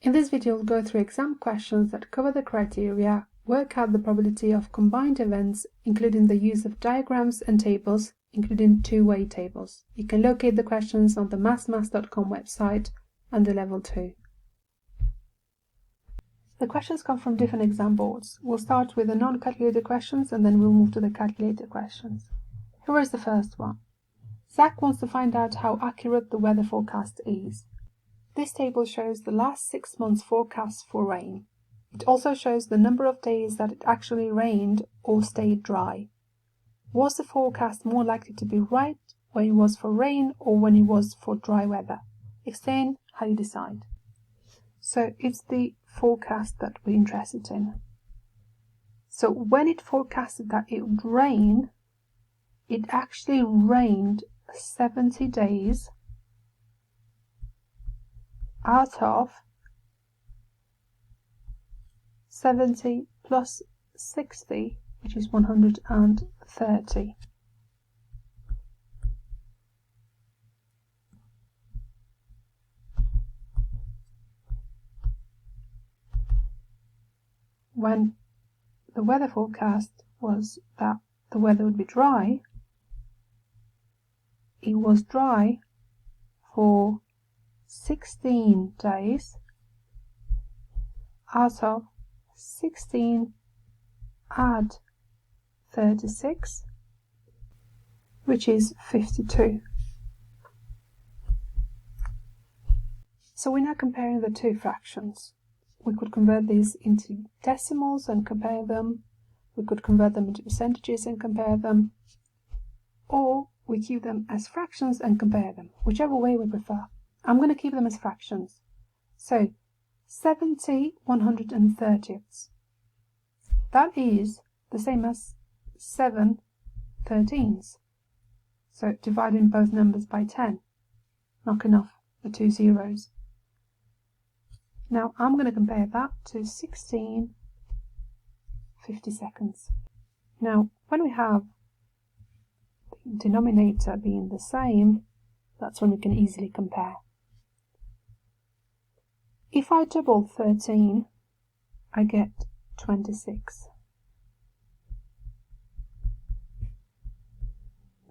In this video, we'll go through exam questions that cover the criteria, work out the probability of combined events, including the use of diagrams and tables, including two-way tables. You can locate the questions on the mathsmaths.com website under Level 2. The questions come from different exam boards. We'll start with the non-calculated questions and then we'll move to the calculated questions. Here is the first one. Zach wants to find out how accurate the weather forecast is. This table shows the last 6 months' forecasts for rain. It also shows the number of days that it actually rained or stayed dry. Was the forecast more likely to be right when it was for rain or when it was for dry weather? Explain how you decide. So it's the forecast that we're interested in. So when it forecasted that it would rain, it actually rained 70 days out of 70 plus 60, which is 130. When the weather forecast was that the weather would be dry, it was dry for 16 days out of 16 add 36, which is 52. So we're now comparing the two fractions. We could convert these into decimals and compare them. We could convert them into percentages and compare them. Or we keep them as fractions and compare them, whichever way we prefer. I'm going to keep them as fractions. So 70 130ths. That is the same as 7 13ths. So dividing both numbers by 10, knocking off the 2 zeros. Now I'm going to compare that to 16 50-seconds. Now when we have the denominator being the same, that's when we can easily compare. If I double 13, I get 26.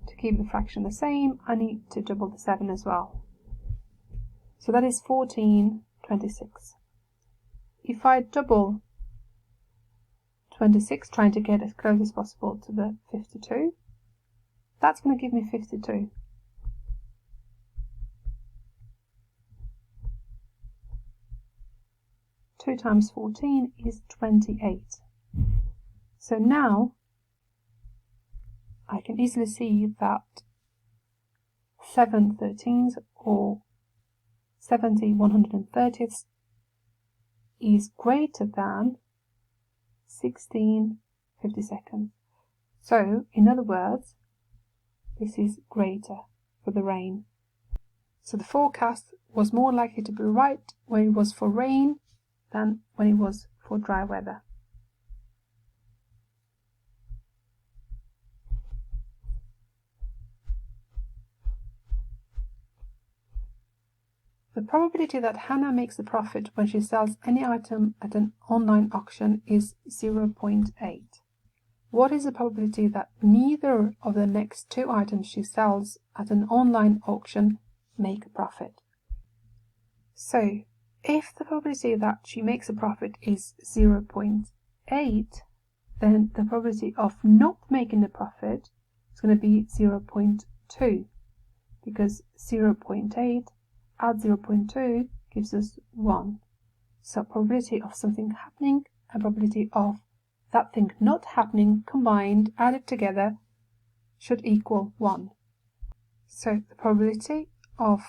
To keep the fraction the same, I need to double the 7 as well. So that is 14 26. If I double 26, trying to get as close as possible to the 52, that's going to give me 52. Two times 14 is 28. So now I can easily see that 7 13ths or 70 130ths is greater than 16 50-seconds. So, in other words, this is greater for the rain. So the forecast was more likely to be right when it was for rain than when it was for dry weather. The probability that Hannah makes a profit when she sells any item at an online auction is 0.8. What is the probability that neither of the next two items she sells at an online auction make a profit? So, if the probability that she makes a profit is 0.8, then the probability of not making a profit is going to be 0.2, because 0.8 add 0.2 gives us 1. So probability of something happening and probability of that thing not happening combined, added together, should equal 1. So the probability of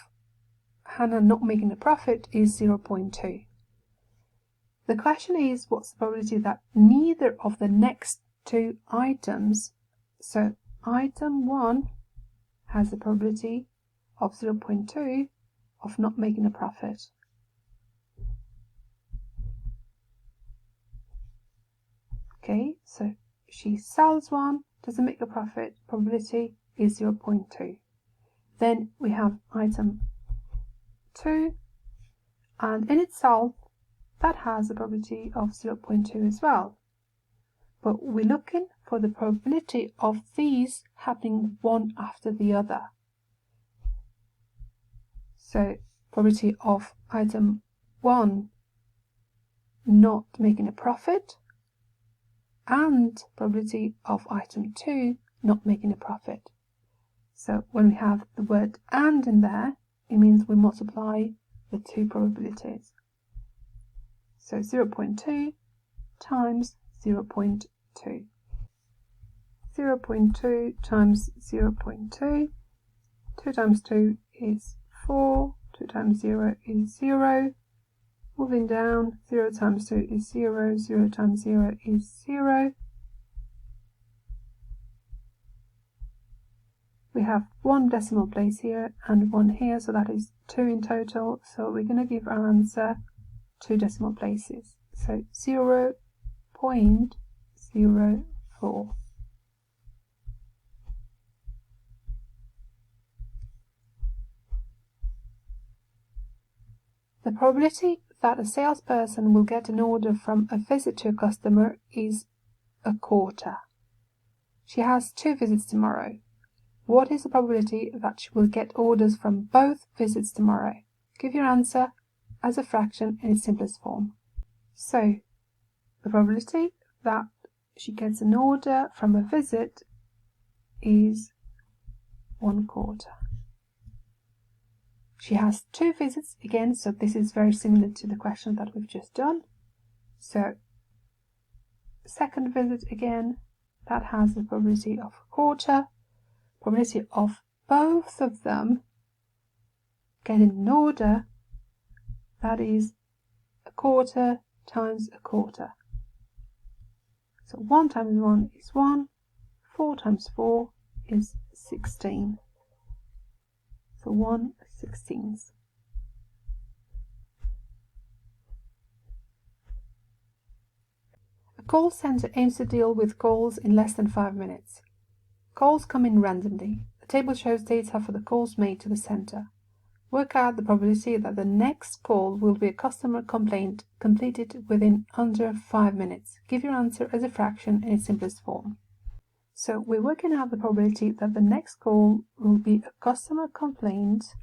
Hannah not making a profit is 0.2. The question is, what's the probability that neither of the next two items, so item 1 has the probability of 0.2 of not making a profit. Okay, so she sells one, doesn't make a profit, probability is 0.2. Then we have item 2, and in itself that has a probability of 0.2 as well. But we're looking for the probability of these happening one after the other. So probability of item 1 not making a profit and probability of item 2 not making a profit. So when we have the word and in there, it means we multiply the two probabilities. So 0.2 times 0.2. 0.2 times 0.2. 2 times 2 is 4. 2 times 0 is 0. Moving down, 0 times 2 is 0. 0 times 0 is 0. We have one decimal place here and one here, so that is 2 in total. So we're going to give our answer 2 decimal places. So 0.04. The probability that a salesperson will get an order from a visit to a customer is a quarter. She has 2 visits tomorrow. What is the probability that she will get orders from both visits tomorrow? Give your answer as a fraction in its simplest form. So, the probability that she gets an order from a visit is 1/4. She has 2 visits again, so this is very similar to the question that we've just done. So, second visit again, that has the probability of 1/4. Probability of both of them getting an order, that is 1/4 times 1/4. So 1 times 1 is 1, 4 times 4 is 16. So 1/16. A call center aims to deal with calls in less than 5 minutes. Calls come in randomly. The table shows data for the calls made to the center. Work out the probability that the next call will be a customer complaint completed within under 5 minutes. Give your answer as a fraction in its simplest form. So we're working out the probability that the next call will be a customer complaint.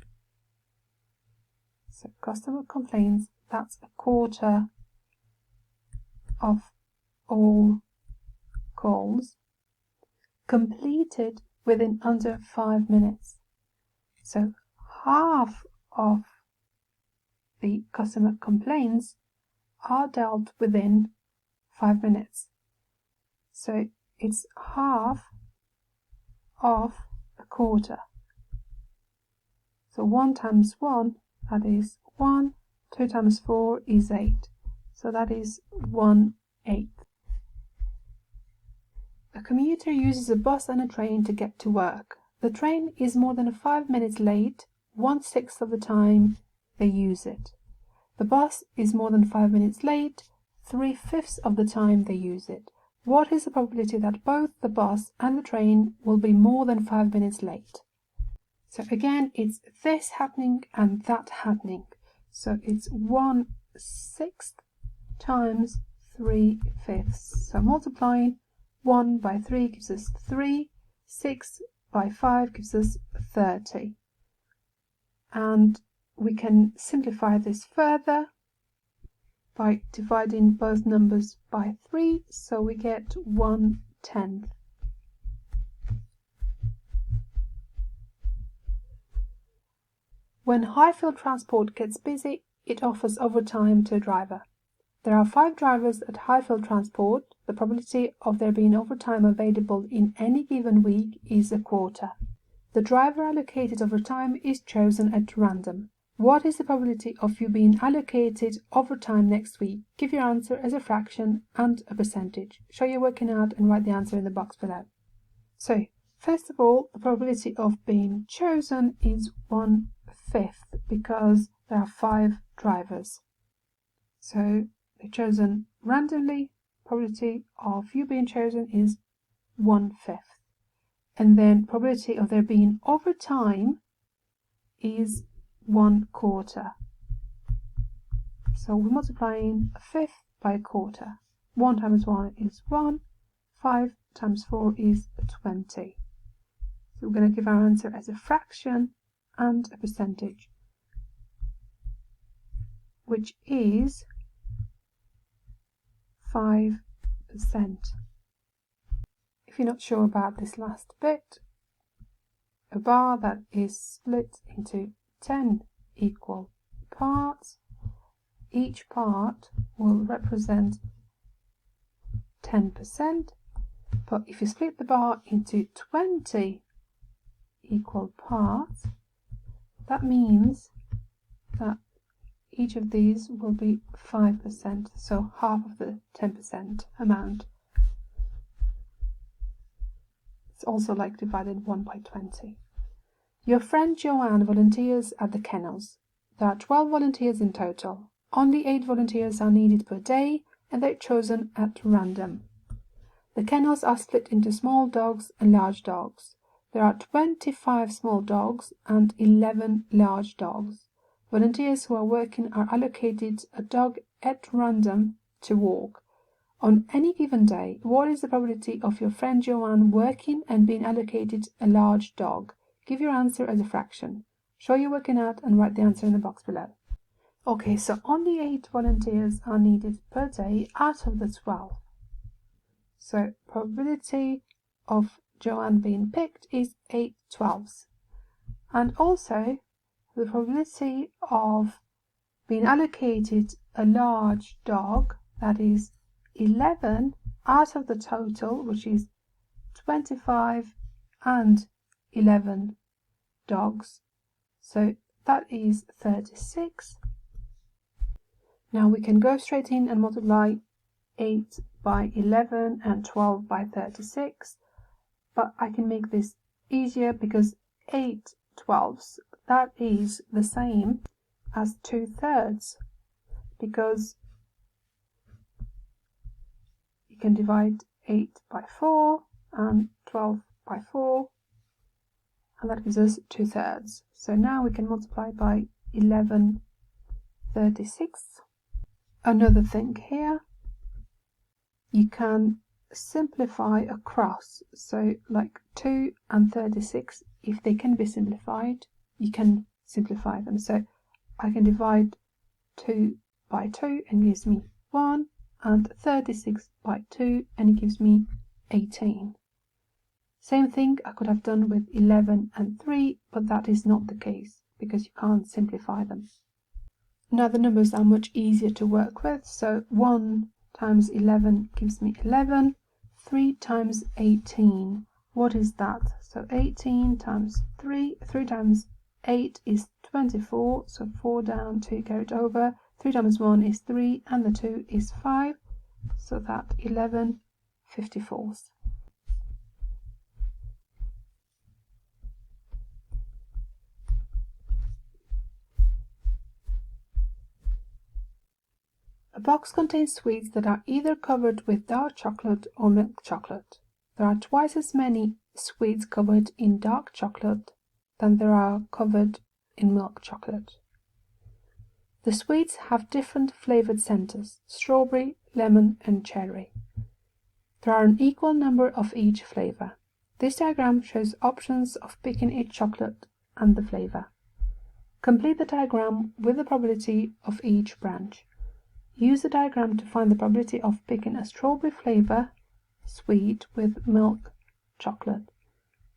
So customer complaints, that's 1/4 of all calls completed within under 5 minutes. So half of the customer complaints are dealt within 5 minutes. So it's half of 1/4. So 1 times 1, that is 1. 2 times 4 is 8. So that is 1/8. A commuter uses a bus and a train to get to work. The train is more than 5 minutes late 1/6 of the time they use it. The bus is more than 5 minutes late 3/5 of the time they use it. What is the probability that both the bus and the train will be more than 5 minutes late? So again, it's this happening and that happening. So it's 1/6 times 3/5. So multiplying 1 by 3 gives us 3, 6 by 5 gives us 30. And we can simplify this further by dividing both numbers by 3, so we get 1/10. When Highfield Transport gets busy, it offers overtime to a driver. There are 5 drivers at Highfield Transport. The probability of there being overtime available in any given week is 1/4. The driver allocated overtime is chosen at random. What is the probability of you being allocated overtime next week? Give your answer as a fraction and a percentage. Show your working out and write the answer in the box below. So, first of all, the probability of being chosen is 1/5 because there are 5 drivers. So, they're chosen randomly. Probability of you being chosen is 1/5. And then probability of there being overtime is 1/4. So we're multiplying a fifth by a quarter. 1 times 1 is 1. 5 times 4 is 20. So we're going to give our answer as a fraction and a percentage, which is 5%. If you're not sure about this last bit, a bar that is split into 10 equal parts, each part will represent 10%, but if you split the bar into 20 equal parts, that means that each of these will be 5%, so half of the 10% amount. It's also like divided 1 by 20. Your friend Joanne volunteers at the kennels. There are 12 volunteers in total. Only 8 volunteers are needed per day, and they're chosen at random. The kennels are split into small dogs and large dogs. There are 25 small dogs and 11 large dogs. Volunteers who are working are allocated a dog at random to walk. On any given day, what is the probability of your friend Joanne working and being allocated a large dog? Give your answer as a fraction. Show your working out and write the answer in the box below. Okay, so only 8 volunteers are needed per day out of the 12. So probability of Joanne being picked is 8/12. And also the probability of being allocated a large dog, that is 11 out of the total, which is 25 and 11 dogs. So that is 36. Now we can go straight in and multiply 8 by 11 and 12 by 36, but I can make this easier because 8/12, that is the same as 2/3, because you can divide 8 by 4 and 12 by 4, and that gives us 2/3. So now we can multiply by 11/36. Another thing here, you can simplify across, so like 2 and 36, if they can be simplified, you can simplify them. So I can divide 2 by 2 and it gives me 1, and 36 by 2 and it gives me 18. Same thing I could have done with 11 and 3, but that is not the case because you can't simplify them. Now the numbers are much easier to work with, so 1 times 11 gives me 11, 3 times 18, what is that? So 18 times 3, 3 times 8 is 24, so 4 down, 2 carried over, 3 times 1 is 3, and the 2 is 5, so that 11/54. A box contains sweets that are either covered with dark chocolate or milk chocolate. There are twice as many sweets covered in dark chocolate than there are covered in milk chocolate. The sweets have different flavored centers: strawberry, lemon, and cherry. There are an equal number of each flavor. This diagram shows options of picking each chocolate and the flavor. Complete the diagram with the probability of each branch. Use the diagram to find the probability of picking a strawberry flavor sweet with milk chocolate.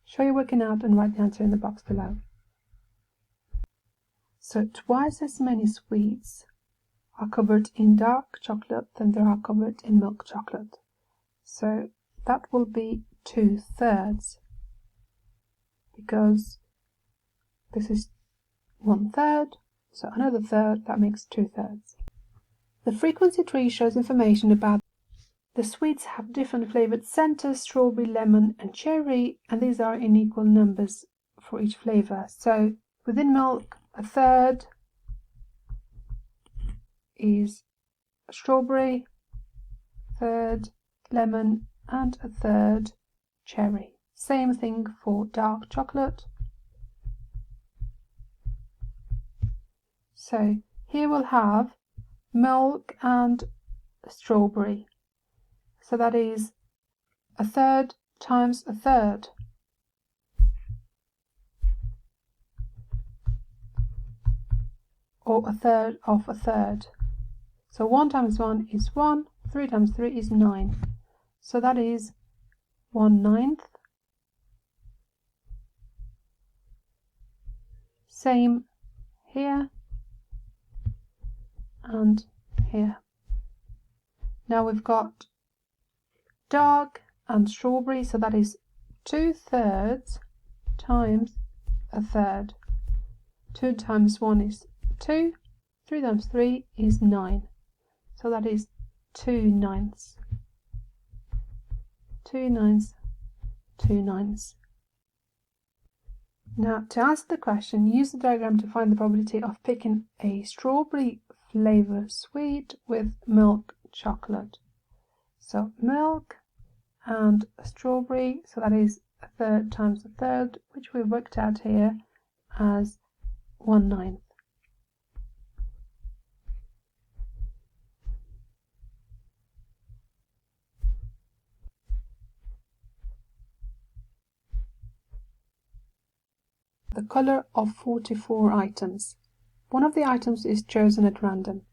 Show your working out and write the answer in the box below. So twice as many sweets are covered in dark chocolate than there are covered in milk chocolate. So that will be 2/3, because this is 1/3, so another third, that makes 2/3. The frequency tree shows information about the sweets have different flavored centers: strawberry, lemon, and cherry, and these are in equal numbers for each flavor. So within milk, a third is strawberry, a third lemon, and a third cherry. Same thing for dark chocolate. So here we'll have milk and strawberry. So that is a third times a third. Or a third of a third. So 1 times 1 is 1, 3 times 3 is 9. So that is 1/9. Same here and here. Now we've got dark and strawberry, so that is 2/3 times a third. 2 times 1 is 2, 3 times 3 is 9. So that is 2/9. 2/9, 2/9. Now, to answer the question, use the diagram to find the probability of picking a strawberry flavor sweet with milk chocolate. So milk and strawberry, so that is a third times a third, which we've worked out here as 1/9. The color of 44 items. One of the items is chosen at random.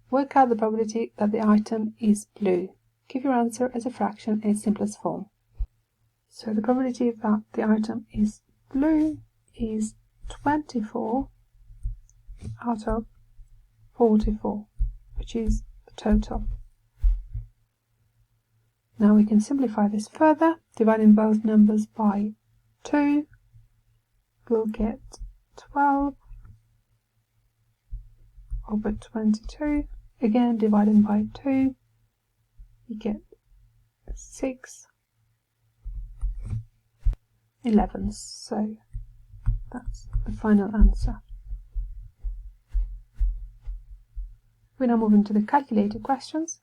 Work out the probability that the item is blue. Give your answer as a fraction in its simplest form. So the probability that the item is blue is 24 out of 44, which is the total. Now we can simplify this further, dividing both numbers by 2. We'll get 12 over 22. Again, dividing by 2, you get 6 11ths. So that's the final answer. We now move into the calculated questions.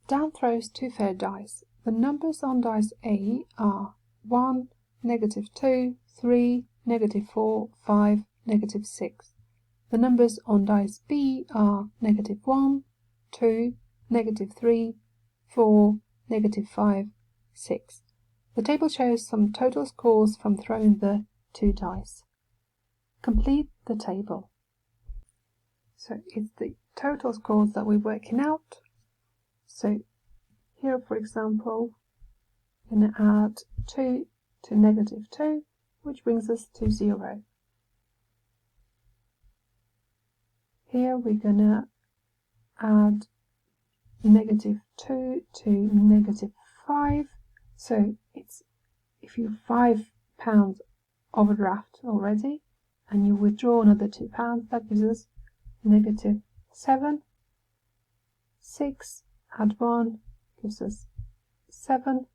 Dan throws 2 fair dice. The numbers on dice A are 1, -2, 3, -4, 5, -6. The numbers on dice B are -1, 2, -3, 4, -5, 6. The table shows some total scores from throwing the 2 dice. Complete the table. So it's the total scores that we're working out. So here, for example, we're going to add 2 to -2, which brings us to 0. Here we're going to add -2 to -5. So it's, if you're £5 overdraft already and you withdraw another £2, that gives us -7. 6 add 1 gives us 7.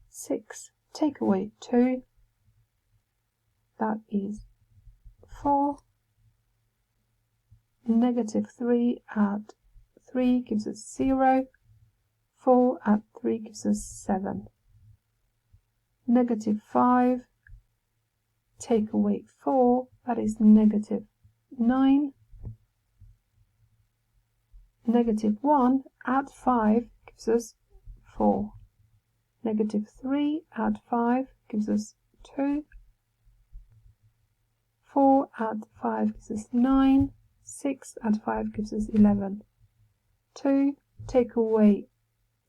6 take away 2, that is 4. -3 add 3 gives us 0. 4 add 3 gives us 7. -5 take away 4, that is -9. -1 add 5 gives us 4. -3 add 5 gives us 2. 4 add 5 gives us 9. 6 add 5 gives us 11. 2 take away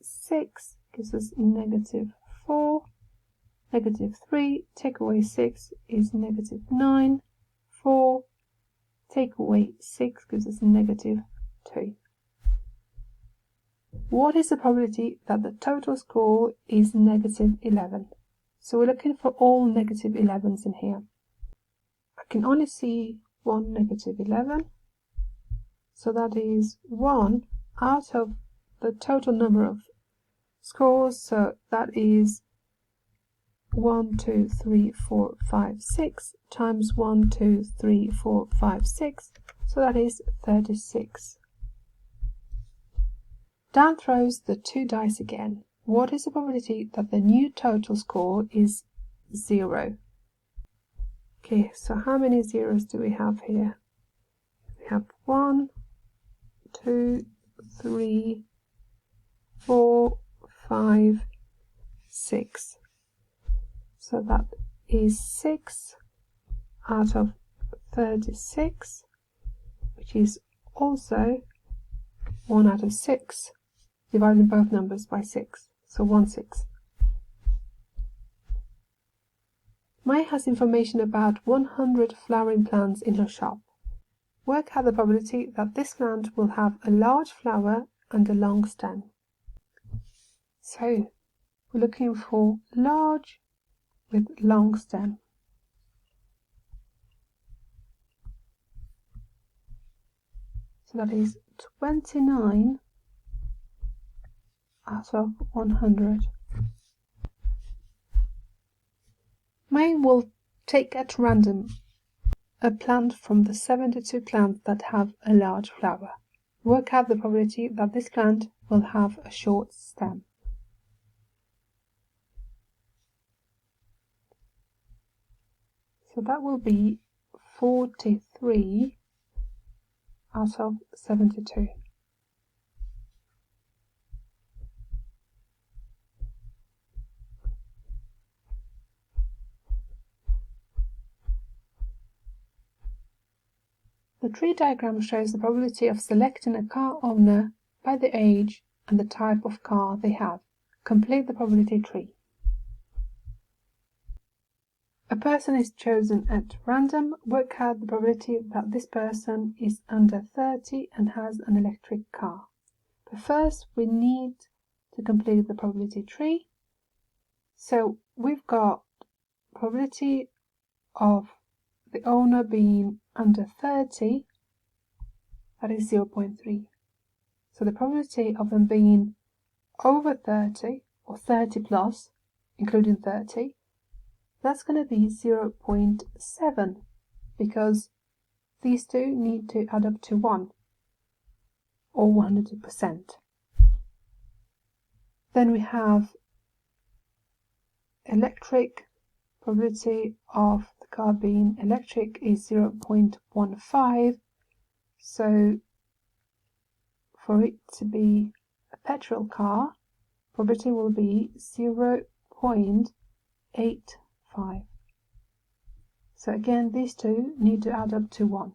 6 gives us -4. -3 take away 6 is -9. 4 take away 6 gives us -2. What is the probability that the total score is -11? So we're looking for all -11s in here. I can only see one -11. So that is 1 out of the total number of scores. So that is 1, 2, 3, 4, 5, 6 times 1, 2, 3, 4, 5, 6. So that is 36. Dan throws the 2 dice again. What is the probability that the new total score is 0? Okay, so how many zeros do we have here? We have 1, 2, 3, 4, 5, 6. So that is 6 out of 36, which is also 1 out of 6, dividing both numbers by 6, so 1/6. May has information about 100 flowering plants in her shop. Work out the probability that this plant will have a large flower and a long stem. So we're looking for large with long stem. So that is 29 out of 100. May will take at random a plant from the 72 plants that have a large flower. Work out the probability that this plant will have a short stem. So that will be 43 out of 72. The tree diagram shows the probability of selecting a car owner by the age and the type of car they have. Complete the probability tree. A person is chosen at random. Work out the probability that this person is under 30 and has an electric car. But first we need to complete the probability tree. So we've got probability of the owner being under 30, that is 0.3. So the probability of them being over 30 or 30 plus, including 30, that's going to be 0.7 because these two need to add up to 1 or 100%. Then we have electric. Probability of the car being electric is 0.15. So for it to be a petrol car, probability will be 0.85. So again, these two need to add up to 1.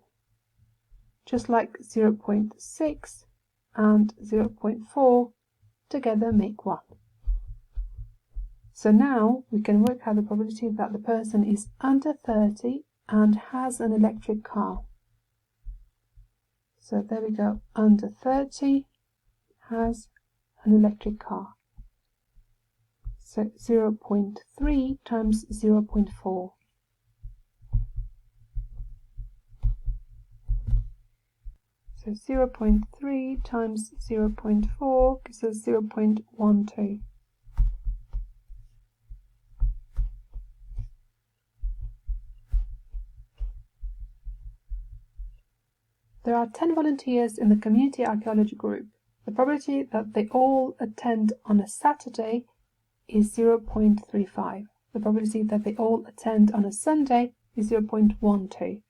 Just like 0.6 and 0.4 together make 1. So now we can work out the probability that the person is under 30 and has an electric car. So there we go, under 30 has an electric car. So 0.3 times 0.4. So 0.3 times 0.4 gives us 0.12. There are 10 volunteers in the community archaeology group. The probability that they all attend on a Saturday is 0.35. The probability that they all attend on a Sunday is 0.12.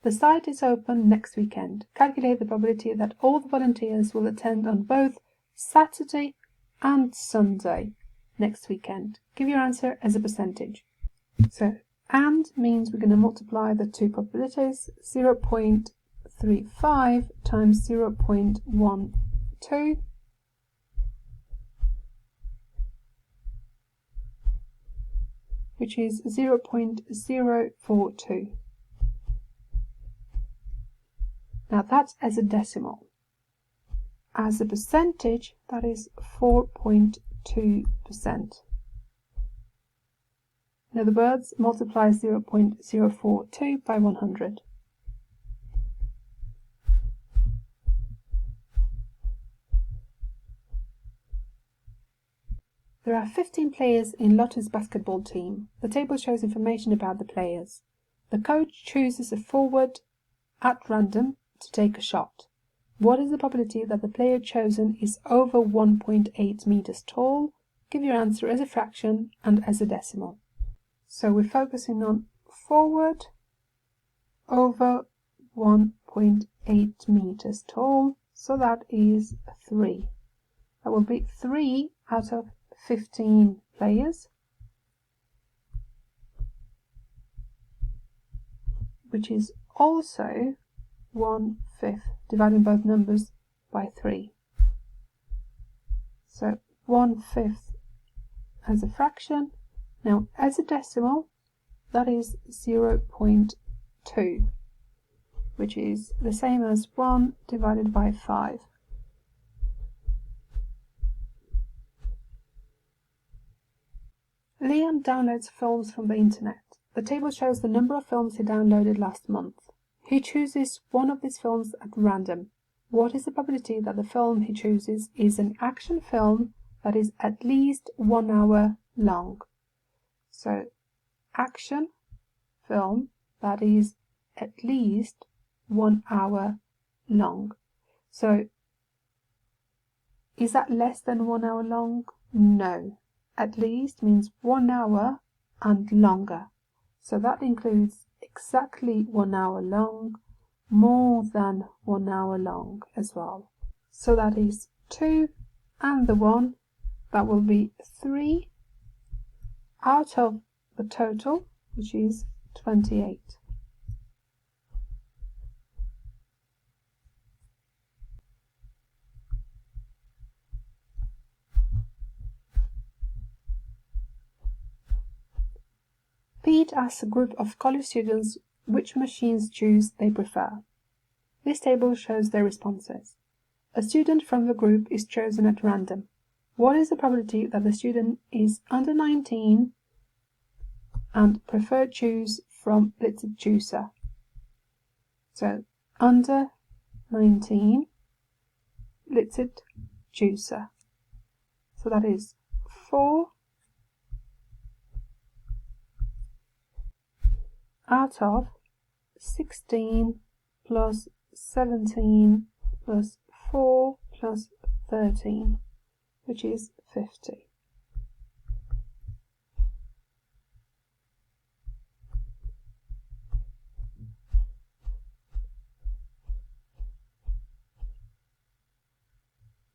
The site is open next weekend. Calculate the probability that all the volunteers will attend on both Saturday and Sunday next weekend. Give your answer as a percentage. So, and means we're going to multiply the two probabilities, 0.35 times 0.12, which is 0.042. Now that's as a decimal. As a percentage, that is 4.2%. In other words, multiply 0.042 by 100. There are 15 players in Lotte's basketball team. The table shows information about the players. The coach chooses a forward at random to take a shot. What is the probability that the player chosen is over 1.8 meters tall? Give your answer as a fraction and as a decimal. So we're focusing on forward over 1.8 meters tall. So that is 3. That will be 3 out of 15 players, which is also 1/5, dividing both numbers by 3. So 1/5 as a fraction. Now as a decimal, that is 0.2, which is the same as 1 divided by 5. Liam downloads films from the internet. The table shows the number of films he downloaded last month. He chooses one of these films at random. What is the probability that the film he chooses is an action film that is at least 1 hour long? So, action film that is at least 1 hour long. So, is that less than 1 hour long? No. At least means 1 hour and longer. So that includes exactly 1 hour long, more than 1 hour long as well. So that is 2 and the 1, that will be 3 out of the total, which is 28. Pete asks a group of college students which machines choose they prefer. This table shows their responses. A student from the group is chosen at random. What is the probability that the student is under 19 and prefer choose from Blitzed Juicer? So, under 19, Blitzed Juicer. So that is 4 out of 16 plus 17 plus 4 plus 13, which is 50.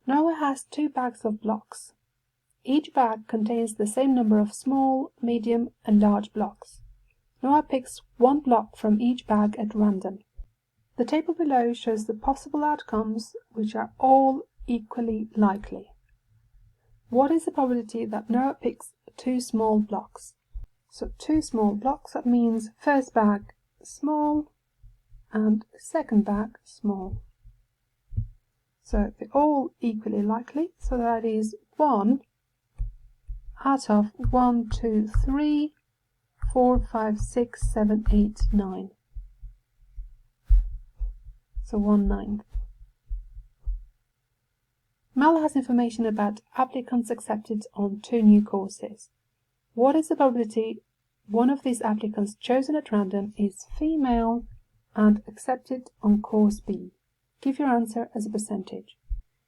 Noah has 2 bags of blocks. Each bag contains the same number of small, medium, and large blocks. Noah picks 1 block from each bag at random. The table below shows the possible outcomes, which are all equally likely. What is the probability that Noah picks 2 small blocks? So 2 small blocks, that means first bag small and second bag small. So they're all equally likely, so that is 1 out of 1, 2, 3, 4, 5, 6, 7, 8, 9. So 1/9. Mel has information about applicants accepted on 2 new courses. What is the probability one of these applicants chosen at random is female and accepted on course B? Give your answer as a percentage.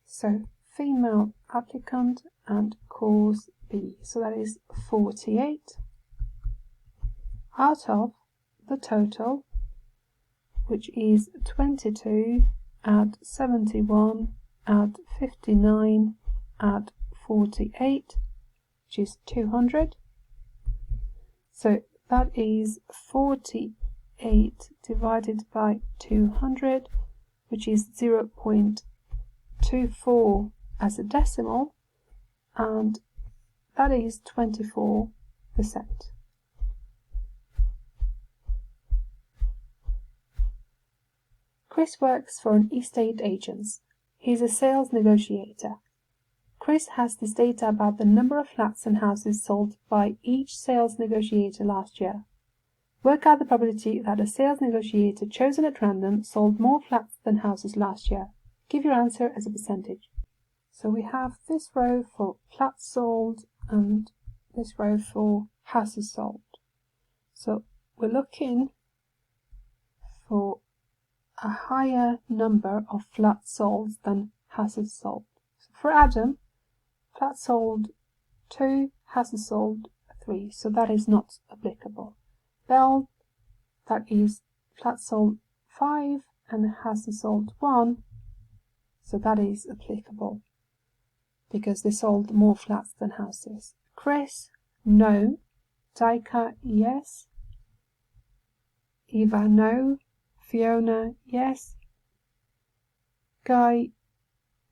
So female applicant and course B. So that is 48 out of the total, which is 22 add 71 add 59 add 48, which is 200. So that is 48 divided by 200, which is 0.24 as a decimal, and that is 24%. Chris works for an estate agent. He is a sales negotiator. Chris has this data about the number of flats and houses sold by each sales negotiator last year. Work out the probability that a sales negotiator chosen at random sold more flats than houses last year. Give your answer as a percentage. So we have this row for flats sold and this row for houses sold. So we're looking for a higher number of flats sold than houses sold. So for Adam, flats sold 2, houses sold 3, so that is not applicable. Bell, that is flats sold 5 and houses sold 1, So that is applicable because they sold more flats than houses. Chris, no. Taika, yes. Eva, no. Fiona, yes. Guy,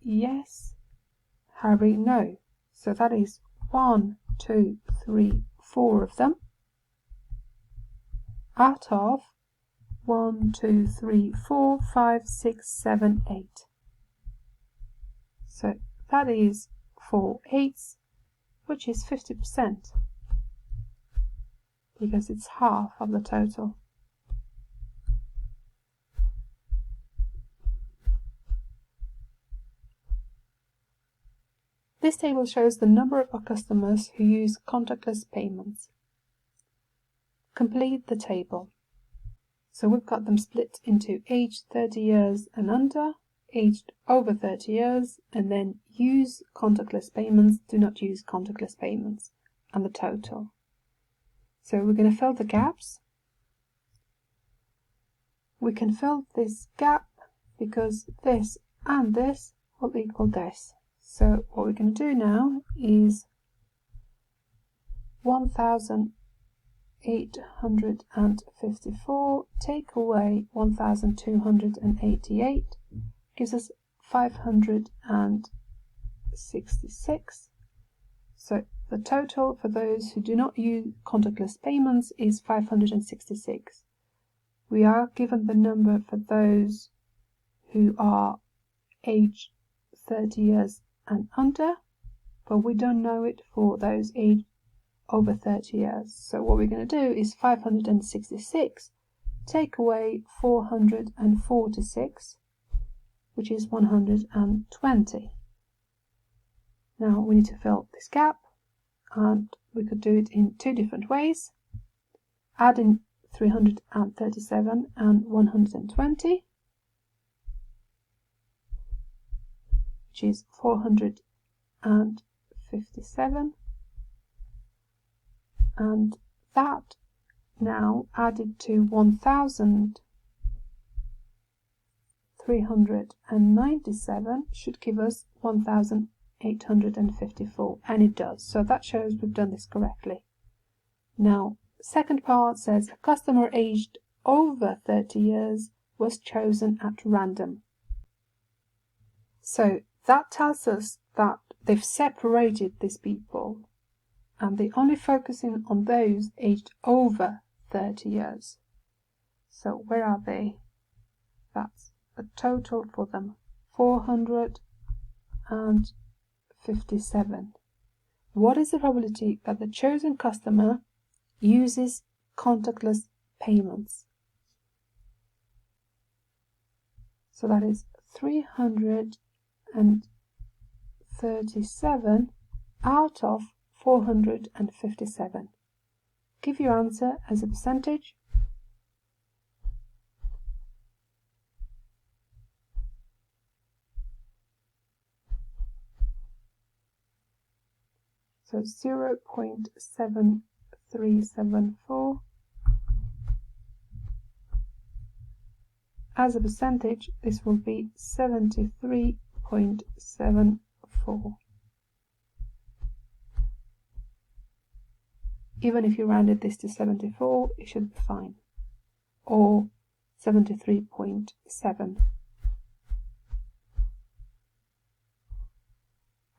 yes. Harry, no. So that is 1, 2, 3, 4 of them out of 1, 2, 3, 4, 5, 6, 7, 8. So that is 4 eighths, which is 50%, because it's half of the total. This table shows the number of our customers who use contactless payments. Complete the table. So we've got them split into aged 30 years and under, aged over 30 years, and then use contactless payments, do not use contactless payments, and the total. So we're going to fill the gaps. We can fill this gap because this and this will equal this. So what we're going to do now is 1,854 take away 1,288 gives us 566. So the total for those who do not use contactless payments is 566. We are given the number for those who are aged 30 years and under, but we don't know it for those aged over 30 years. So what we're going to do is 566 take away 446, which is 120. Now we need to fill this gap, and we could do it in two different ways. Adding 337 and 120, which is 457, and that now added to 1,397 should give us 1,854, and it does. So that shows we've done this correctly. Now, second part says a customer aged over 30 years was chosen at random. So that tells us that they've separated these people and they're only focusing on those aged over 30 years. So where are they? That's a total for them, 457. What is the probability that the chosen customer uses contactless payments? So that is 337 out of 457. Give your answer as a percentage. So 0.7374. As a percentage, this will be 73.74. Even if you rounded this to 74, it should be fine. Or 73.7.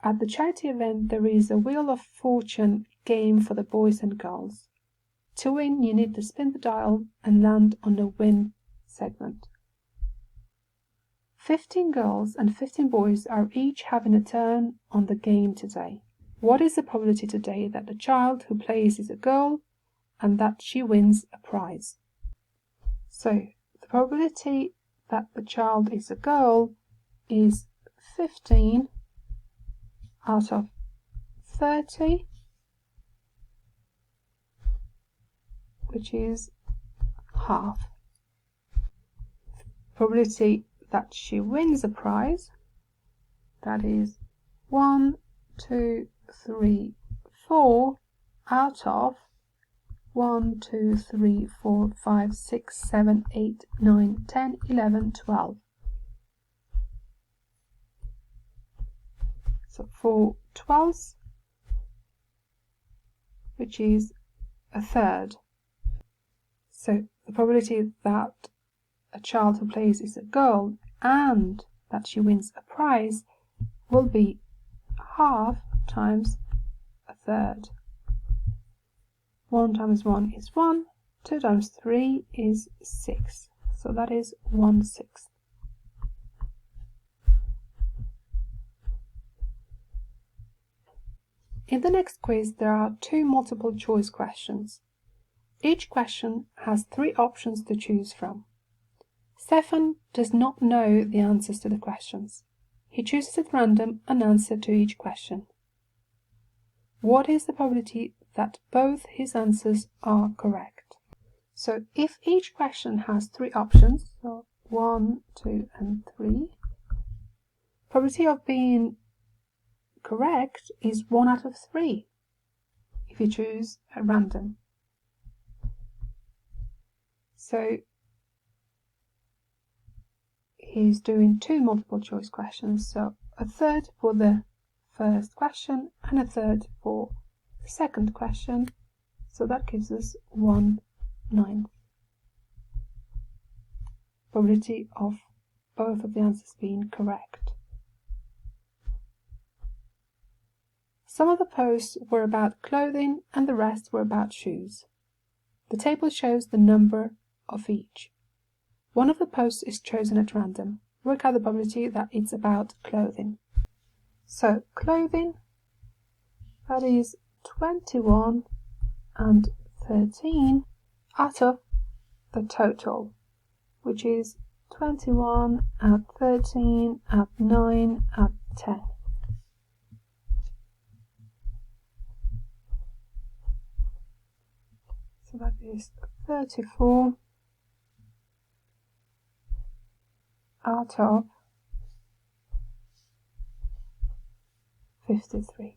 At the charity event, there is a Wheel of Fortune game for the boys and girls. To win, you need to spin the dial and land on the win segment. 15 girls and 15 boys are each having a turn on the game today. What is the probability today that the child who plays is a girl and that she wins a prize? So, the probability that the child is a girl is 15 out of 30, which is half. Probability that she wins a prize, that is 1, 2, 3, 4 out of 1, 2, 3, 4, 5, 6, 7, 8, 9, 10, 11, 12. So 4/12, which is a third. So the probability that a child who plays is a girl and that she wins a prize will be half times a third. 1 times 1 is 1, 2 times 3 is 6, so that is 1/6. In the next quiz, there are 2 multiple choice questions. Each question has 3 options to choose from. Stefan does not know the answers to the questions. He chooses at random an answer to each question. What is the probability that both his answers are correct? So if each question has 3 options, so 1, 2 and 3, probability of being correct is 1 out of 3 if you choose at random. So he's doing 2 multiple choice questions, so a third for the first question and a third for the second question, so that gives us 1/9. Probability of both of the answers being correct. Some of the posts were about clothing and the rest were about shoes. The table shows the number of each. One of the posts is chosen at random. Work out the probability that it's about clothing. So clothing, that is 21 and 13 out of the total, which is 21 at 13 at 9 at 10. So that is 34 out of 53.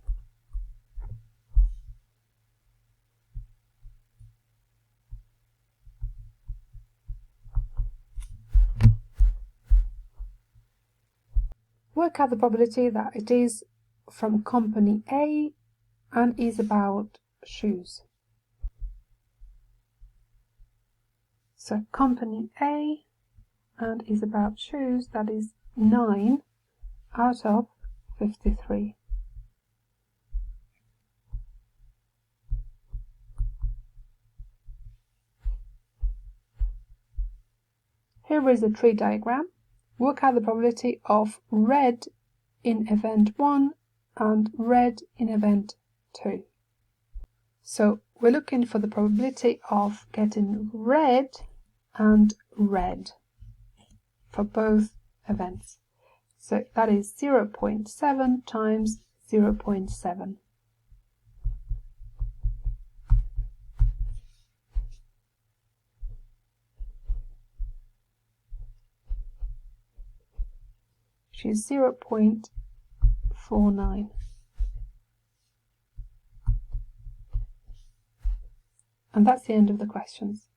Work out the probability that it is from company A and is about shoes. So company A and is about shoes, that is 9 out of 53. Here is a tree diagram. Work out the probability of red in event 1 and red in event 2. So we're looking for the probability of getting red and red for both events. So that is 0.7 times 0.7. Which is 0.49. And that's the end of the questions.